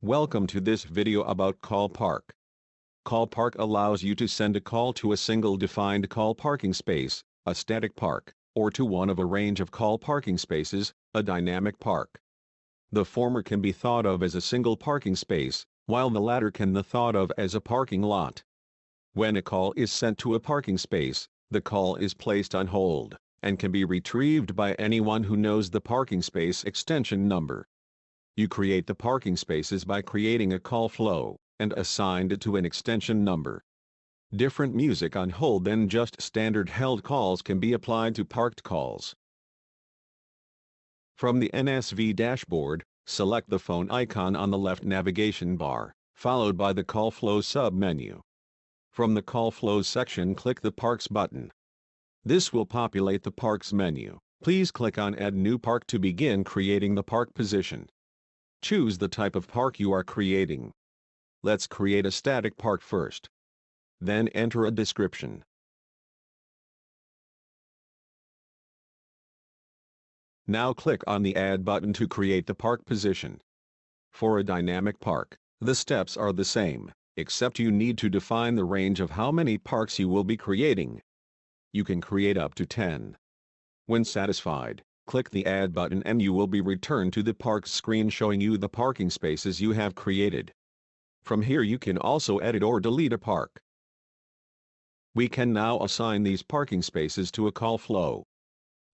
Welcome to this video about call park. Call park allows you to send a call to a single defined call parking space, a static park, or to one of a range of call parking spaces, a dynamic park. The former can be thought of as a single parking space, while the latter can be thought of as a parking lot. When a call is sent to a parking space, the call is placed on hold, and can be retrieved by anyone who knows the parking space extension number. You create the parking spaces by creating a call flow, and assigned it to an extension number. Different music on hold than just standard held calls can be applied to parked calls. From the NSv dashboard, select the phone icon on the left navigation bar, followed by the Call Flow sub-menu. From the Call Flows section, click the Parks button. This will populate the Parks menu. Please click on Add New Park to begin creating the park position. Choose the type of park you are creating. Let's create a static park first. Then enter a description. Now click on the Add button to create the park position. For a dynamic park, the steps are the same, except you need to define the range of how many parks you will be creating. You can create up to 10. When satisfied, click the Add button and you will be returned to the Parks screen showing you the parking spaces you have created. From here you can also edit or delete a park. We can now assign these parking spaces to a call flow.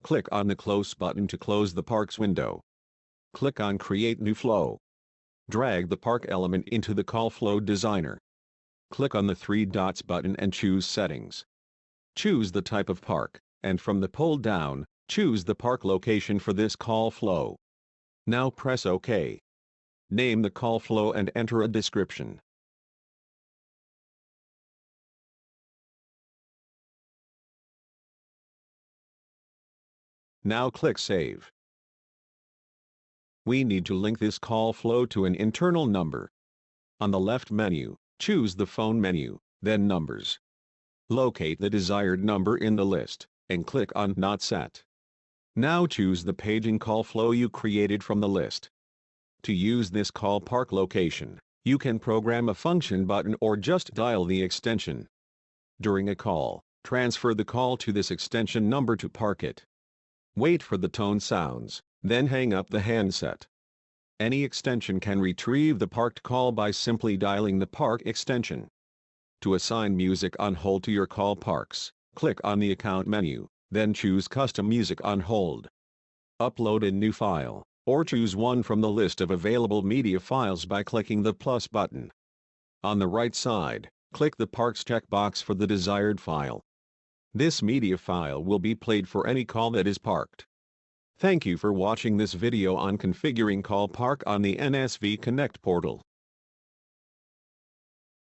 Click on the Close button to close the Parks window. Click on Create New Flow. Drag the park element into the Call Flow Designer. Click on the three dots button and choose Settings. Choose the type of park, and from the pull-down, choose the park location for this call flow. Now press OK. Name the call flow and enter a description. Now click Save. We need to link this call flow to an internal number. On the left menu, choose the Phone menu, then Numbers. Locate the desired number in the list, and click on Not Set. Now choose the paging call flow you created from the list. To use this call park location, you can program a function button or just dial the extension. During a call, transfer the call to this extension number to park it. Wait for the tone sounds, then hang up the handset. Any extension can retrieve the parked call by simply dialing the park extension. To assign music on hold to your call parks, click on the Account menu, then choose Custom Music on Hold. Upload a new file, or choose one from the list of available media files by clicking the plus button. On the right side, click the Parks checkbox for the desired file. This media file will be played for any call that is parked. Thank you for watching this video on configuring Call Park on the NSv Connect portal.